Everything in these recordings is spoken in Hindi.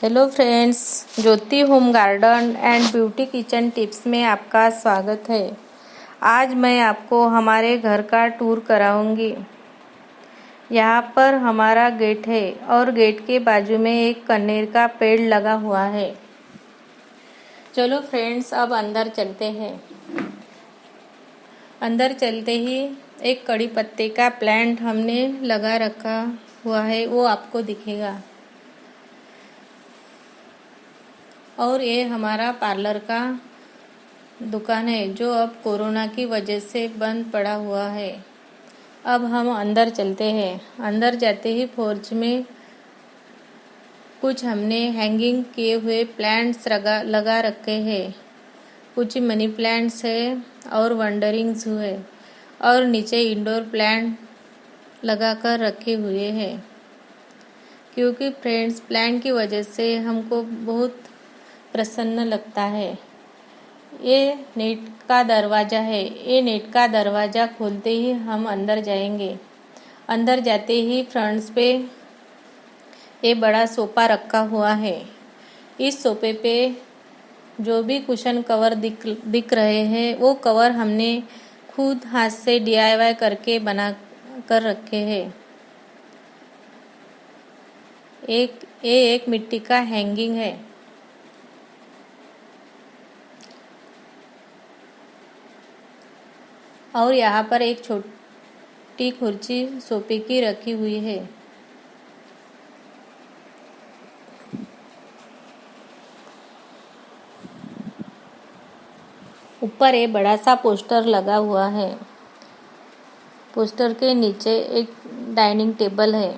Hello friends, Jyoti home garden and beauty kitchen tips में आपका स्वागत है। आज मैं आपको हमारे घर का टूर कराऊंगी। यहाँ पर हमारा गेट है और गेट के बाजू में एक कनेर का पेड़ लगा हुआ है। चलो फ्रेंड्स, अब अंदर चलते हैं। अंदर चलते ही एक कड़ी पत्ते का प्लांट हमने लगा रखा हुआ है, वो आपको दिखेगा। और ये हमारा पार्लर का दुकान है जो अब कोरोना की वजह से बंद पड़ा हुआ है। अब हम अंदर चलते हैं। अंदर जाते ही पोर्च में कुछ हमने हैंगिंग किए हुए प्लांट्स लगा रखे हैं। कुछ मनी प्लांट्स है और वंडरिंग जू है और नीचे इंडोर प्लांट लगा कर रखे हुए हैं, क्योंकि फ्रेंड्स प्लांट की वजह से हमको बहुत प्रसन्न लगता है। ये नेट का दरवाज़ा है। ये नेट का दरवाज़ा खोलते ही हम अंदर जाएंगे। अंदर जाते ही फ्रंट्स पे ये बड़ा सोफ़ा रखा हुआ है। इस सोफ़े पे जो भी कुशन कवर दिख रहे हैं, वो कवर हमने खुद हाथ से DIY करके बना कर रखे हैं। एक मिट्टी का हैंगिंग है और यहाँ पर एक छोटी कुर्सी सोफे की रखी हुई है। ऊपर एक बड़ा सा पोस्टर लगा हुआ है। पोस्टर के नीचे एक डाइनिंग टेबल है।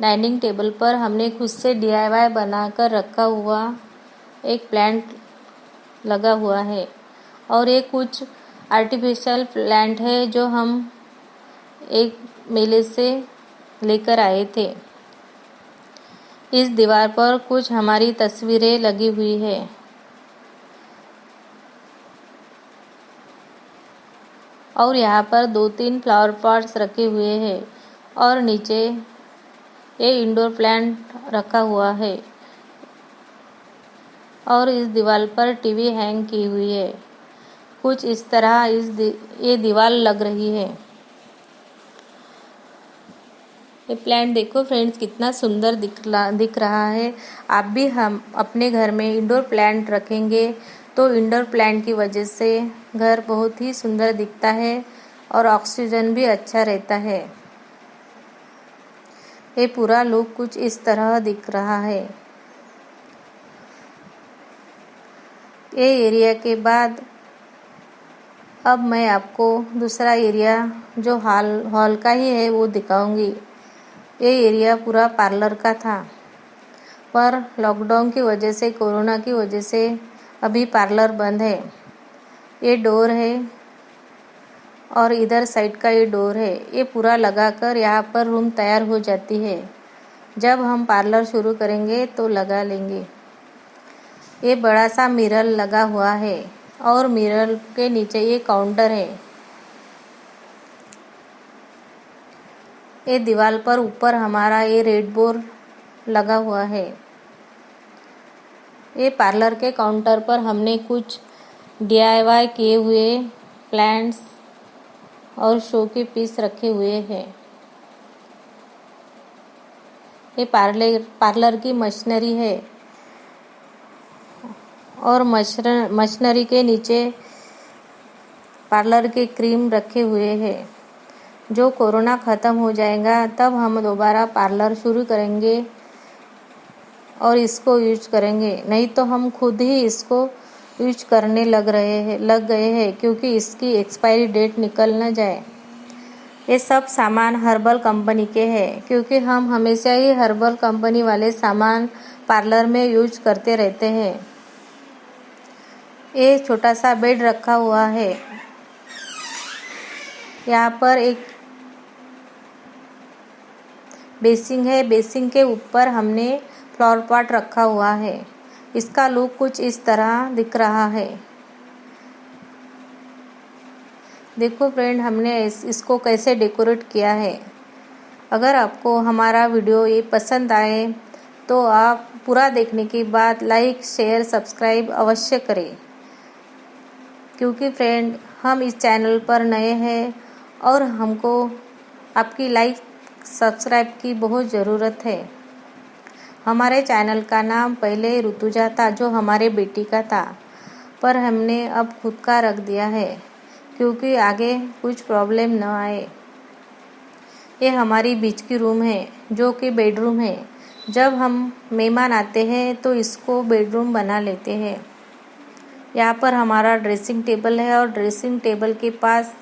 डाइनिंग टेबल पर हमने खुद से DIY बनाकर रखा हुआ एक प्लांट लगा हुआ है और ये कुछ आर्टिफिशियल प्लांट है जो हम एक मेले से लेकर आए थे। इस दीवार पर कुछ हमारी तस्वीरें लगी हुई है और यहाँ पर 2-3 फ्लावर पॉट्स रखे हुए हैं और नीचे ये इंडोर प्लांट रखा हुआ है और इस दीवार पर टीवी हैंग की हुई है। कुछ इस तरह ये दीवार लग रही है। ये प्लांट देखो फ्रेंड्स, कितना सुंदर दिख रहा है। आप भी हम अपने घर में इंडोर प्लांट रखेंगे तो इंडोर प्लांट की वजह से घर बहुत ही सुंदर दिखता है और ऑक्सीजन भी अच्छा रहता है। ये पूरा लुक कुछ इस तरह दिख रहा है। ये एरिया के बाद अब मैं आपको दूसरा एरिया जो हॉल का ही है वो दिखाऊंगी। ये एरिया पूरा पार्लर का था, पर लॉकडाउन की वजह से, कोरोना की वजह से अभी पार्लर बंद है। ये डोर है और इधर साइड का ये डोर है। ये पूरा लगाकर यहाँ पर रूम तैयार हो जाती है। जब हम पार्लर शुरू करेंगे तो लगा लेंगे। ये बड़ा सा मिरर लगा हुआ है और मिरर के नीचे ये काउंटर है। ये दीवार पर ऊपर हमारा ये रेड बोर्ड लगा हुआ है। ये पार्लर के काउंटर पर हमने कुछ DIY किए हुए प्लांट्स और शो के पीस रखे हुए हैं। ये पार्लर की मशीनरी है और मशीनरी के नीचे पार्लर के क्रीम रखे हुए हैं। जो कोरोना ख़त्म हो जाएगा तब हम दोबारा पार्लर शुरू करेंगे और इसको यूज करेंगे। नहीं तो हम खुद ही इसको यूज करने लग गए हैं, क्योंकि इसकी एक्सपायरी डेट निकल न जाए। ये सब सामान हर्बल कंपनी के हैं, क्योंकि हम हमेशा ही हर्बल कंपनी वाले सामान पार्लर में यूज करते रहते हैं। ये छोटा सा बेड रखा हुआ है। यहाँ पर एक बेसिंग है। बेसिंग के ऊपर हमने फ्लावर पॉट रखा हुआ है। इसका लुक कुछ इस तरह दिख रहा है। देखो फ्रेंड, हमने इसको कैसे डेकोरेट किया है। अगर आपको हमारा वीडियो ये पसंद आए तो आप पूरा देखने के बाद लाइक शेयर सब्सक्राइब अवश्य करें, क्योंकि फ्रेंड हम इस चैनल पर नए हैं और हमको आपकी लाइक सब्सक्राइब की बहुत ज़रूरत है। हमारे चैनल का नाम पहले ऋतुजा था, जो हमारे बेटी का था, पर हमने अब खुद का रख दिया है क्योंकि आगे कुछ प्रॉब्लम न आए। ये हमारी बीच की रूम है, जो कि बेडरूम है। जब हम मेहमान आते हैं तो इसको बेडरूम बना लेते हैं। यहाँ पर हमारा ड्रेसिंग टेबल है और ड्रेसिंग टेबल के पास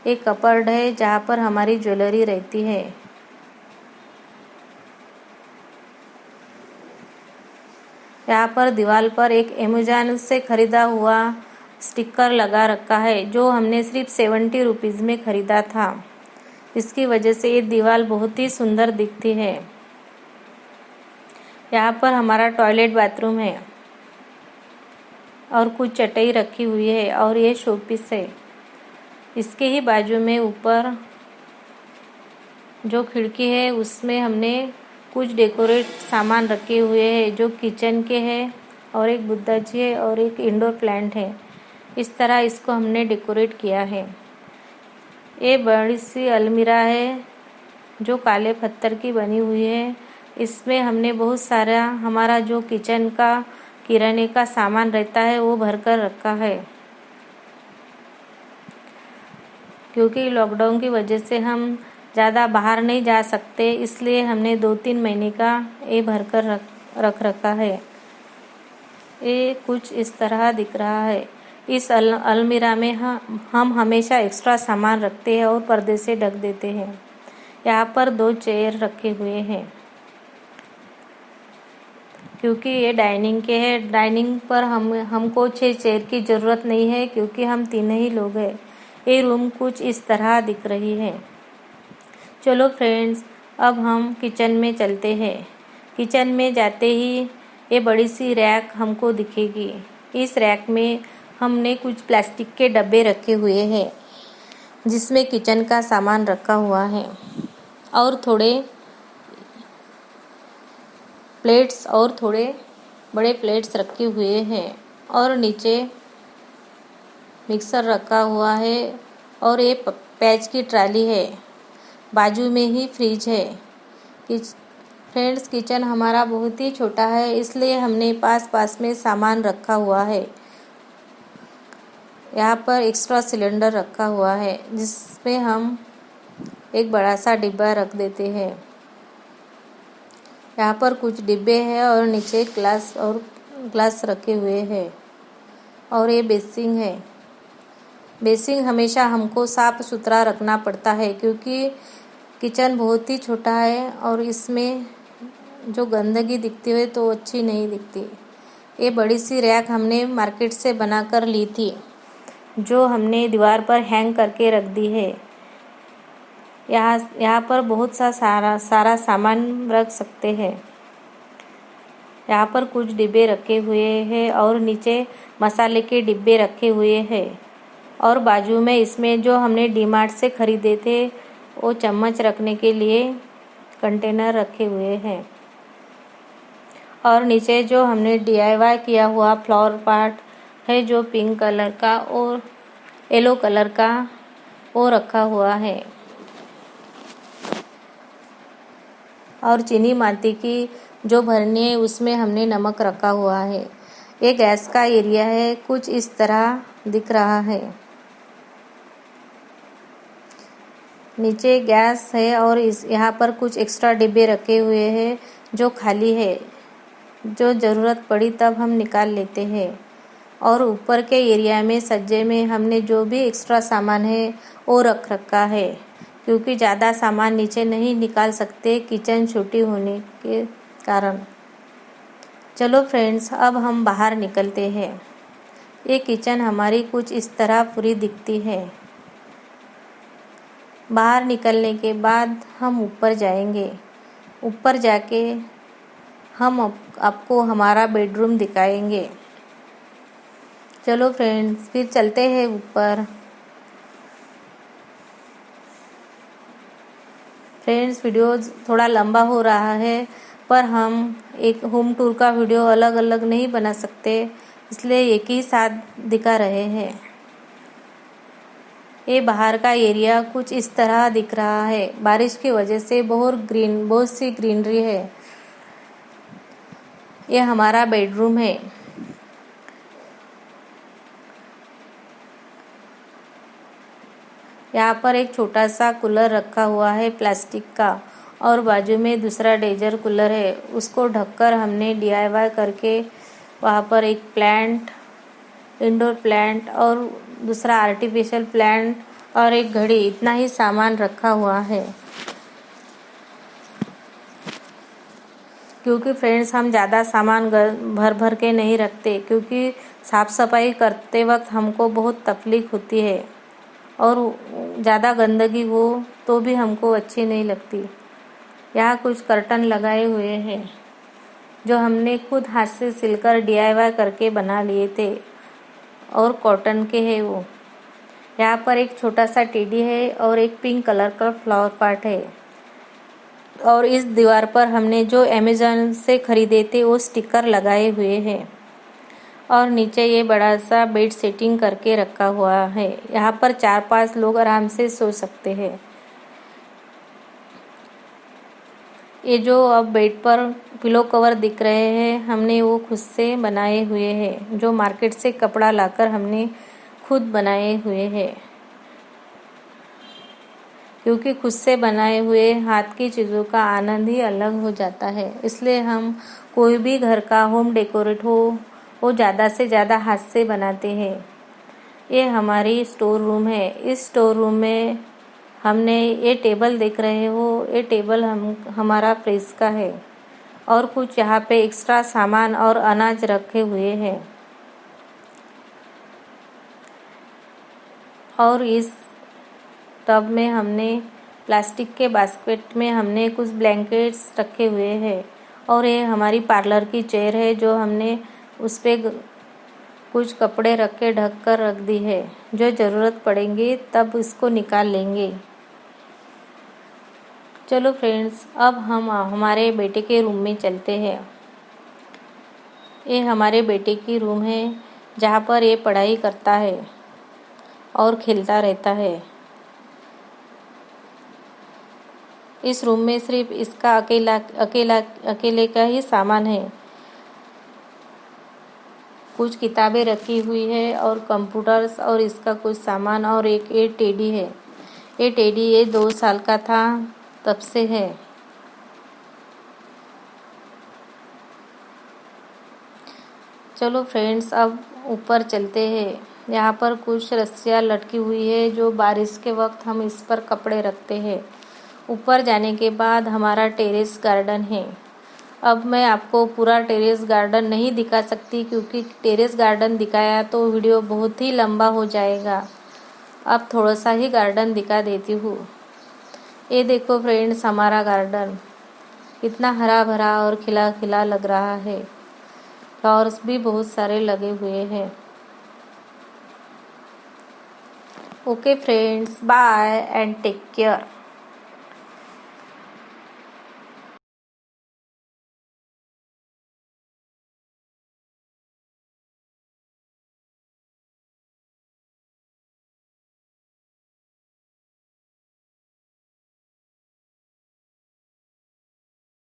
एक कपबोर्ड है जहाँ पर हमारी ज्वेलरी रहती है। यहाँ पर दीवार पर एक अमेज़न से ख़रीदा हुआ स्टिकर लगा रखा है, जो हमने सिर्फ 70 रुपीज़ में ख़रीदा था। इसकी वजह से ये दीवार बहुत ही सुंदर दिखती है। यहाँ पर हमारा टॉयलेट बाथरूम है और कुछ चटाई रखी हुई है और ये शोपीस है। इसके ही बाजू में ऊपर जो खिड़की है उसमें हमने कुछ डेकोरेट सामान रखे हुए हैं, जो किचन के हैं और एक बुद्धा जी है और एक इंडोर प्लांट है। इस तरह इसको हमने डेकोरेट किया है। ये बड़ी सी अलमीरा है जो काले पत्थर की बनी हुई है। इसमें हमने बहुत सारा हमारा जो किचन का किराने का सामान रहता है वो भर कर रखा है, क्योंकि लॉकडाउन की वजह से हम ज़्यादा बाहर नहीं जा सकते, इसलिए हमने 2-3 महीने का ये भर कर रख रखा है। ये कुछ इस तरह दिख रहा है। इस अलमीरा में हम हमेशा एक्स्ट्रा सामान रखते हैं और पर्दे से ढक देते हैं। यहाँ पर 2 चेयर रखे हुए हैं, क्योंकि ये डाइनिंग के हैं। डाइनिंग पर हमको 6 चेयर की ज़रूरत नहीं है, क्योंकि हम 3 ही लोग हैं। ये रूम कुछ इस तरह दिख रही है। चलो फ्रेंड्स, अब हम किचन में चलते हैं। किचन में जाते ही ये बड़ी सी रैक हमको दिखेगी। इस रैक में हमने कुछ प्लास्टिक के डब्बे रखे हुए हैं, जिसमें किचन का सामान रखा हुआ है, और थोड़े प्लेट्स और थोड़े बड़े प्लेट्स रखे हुए हैं, और नीचे मिक्सर रखा हुआ है और ये पैच की ट्राली है। बाजू में ही फ्रिज है। फ्रेंड्स, किचन हमारा बहुत ही छोटा है, इसलिए हमने पास में सामान रखा हुआ है। यहाँ पर एक्स्ट्रा सिलेंडर रखा हुआ है, जिसमें हम एक बड़ा सा डिब्बा रख देते हैं। यहाँ पर कुछ डिब्बे हैं और नीचे ग्लास रखे हुए हैं, और ये बेसिंग है। बेसिंग हमेशा हमको साफ सुथरा रखना पड़ता है, क्योंकि किचन बहुत ही छोटा है और इसमें जो गंदगी दिखती है तो अच्छी नहीं दिखती। ये बड़ी सी रैक हमने मार्केट से बना कर ली थी, जो हमने दीवार पर हैंग करके रख दी है। यहाँ पर बहुत सारा सामान रख सकते हैं। यहाँ पर कुछ डिब्बे रखे हुए हैं और नीचे मसाले के डिब्बे रखे हुए हैं, और बाजू में इसमें जो हमने डीमार्ट से ख़रीदे थे वो चम्मच रखने के लिए कंटेनर रखे हुए हैं, और नीचे जो हमने DIY किया हुआ फ्लावर पॉट है, जो पिंक कलर का और येलो कलर का, वो रखा हुआ है। और चीनी माटी की जो भरनी है उसमें हमने नमक रखा हुआ है। ये गैस का एरिया है, कुछ इस तरह दिख रहा है। नीचे गैस है और यहाँ पर कुछ एक्स्ट्रा डिब्बे रखे हुए हैं जो खाली है, जो ज़रूरत पड़ी तब हम निकाल लेते हैं। और ऊपर के एरिया में सज्जे में हमने जो भी एक्स्ट्रा सामान है वो रख रखा है, क्योंकि ज़्यादा सामान नीचे नहीं निकाल सकते किचन छोटी होने के कारण। चलो फ्रेंड्स, अब हम बाहर निकलते हैं। ये किचन हमारी कुछ इस तरह पूरी दिखती है। बाहर निकलने के बाद हम ऊपर जाएंगे। ऊपर जाके हम आपको हमारा बेडरूम दिखाएंगे। चलो फ्रेंड्स, फिर चलते हैं ऊपर। फ्रेंड्स, वीडियो थोड़ा लंबा हो रहा है, पर हम एक होम टूर का वीडियो अलग अलग नहीं बना सकते, इसलिए एक ही साथ दिखा रहे हैं। ये बाहर का एरिया कुछ इस तरह दिख रहा है। बारिश की वजह से बहुत सी ग्रीनरी है। ये हमारा बेडरूम है। यहाँ पर एक छोटा सा कूलर रखा हुआ है प्लास्टिक का, और बाजू में दूसरा डेजर कूलर है। उसको ढककर हमने DIY करके वहाँ पर एक प्लांट, इंडोर प्लांट और दूसरा आर्टिफिशियल प्लांट और एक घड़ी, इतना ही सामान रखा हुआ है। क्योंकि फ्रेंड्स हम ज़्यादा सामान भर भर के नहीं रखते, क्योंकि साफ़ सफाई करते वक्त हमको बहुत तकलीफ होती है और ज़्यादा गंदगी हो तो भी हमको अच्छी नहीं लगती। यहाँ कुछ कर्टन लगाए हुए हैं जो हमने खुद हाथ से सिलकर DIY करके बना लिए थे, और कॉटन के हैं वो। यहाँ पर एक छोटा सा टेडी है और एक पिंक कलर का फ्लावर पॉट है। और इस दीवार पर हमने जो अमेज़न से खरीदे थे वो स्टिकर लगाए हुए हैं। और नीचे ये बड़ा सा बेड सेटिंग करके रखा हुआ है। यहाँ पर 4-5 लोग आराम से सो सकते हैं। ये जो अब बेड पर पिलो कवर दिख रहे हैं, हमने वो खुद से बनाए हुए हैं, जो मार्केट से कपड़ा लाकर हमने खुद बनाए हुए हैं। क्योंकि खुद से बनाए हुए हाथ की चीज़ों का आनंद ही अलग हो जाता है। इसलिए हम कोई भी घर का होम डेकोरेट हो वो ज़्यादा से ज़्यादा हाथ से बनाते हैं। ये हमारी स्टोर रूम है। इस स्टोर रूम में हमने ये टेबल देख रहे हो, ये टेबल हमारा प्रेस का है, और कुछ यहाँ पे एक्स्ट्रा सामान और अनाज रखे हुए हैं। और इस टब में हमने प्लास्टिक के बास्केट में हमने कुछ ब्लैंकेट्स रखे हुए हैं। और ये हमारी पार्लर की चेयर है जो हमने उस पर कुछ कपड़े रख के ढक कर रख दी है। जो ज़रूरत पड़ेंगे तब इसको निकाल लेंगे। चलो फ्रेंड्स, अब हम हमारे बेटे के रूम में चलते हैं। ये हमारे बेटे की रूम है जहाँ पर ये पढ़ाई करता है और खेलता रहता है। इस रूम में सिर्फ इसका अकेले का ही सामान है। कुछ किताबें रखी हुई है और कंप्यूटर्स और इसका कुछ सामान, और एक ये टेडी है। ये टेडी ये 2 साल का था तब से है। चलो फ्रेंड्स, अब ऊपर चलते हैं। यहाँ पर कुछ रस्सियाँ लटकी हुई है जो बारिश के वक्त हम इस पर कपड़े रखते हैं। ऊपर जाने के बाद हमारा टेरेस गार्डन है। अब मैं आपको पूरा टेरेस गार्डन नहीं दिखा सकती, क्योंकि टेरेस गार्डन दिखाया तो वीडियो बहुत ही लंबा हो जाएगा। अब थोड़ा सा ही गार्डन दिखा देती हूँ। ये देखो फ्रेंड्स, हमारा गार्डन कितना हरा भरा और खिला खिला लग रहा है। फ्लावर्स भी बहुत सारे लगे हुए हैं। Okay friends, bye and take care.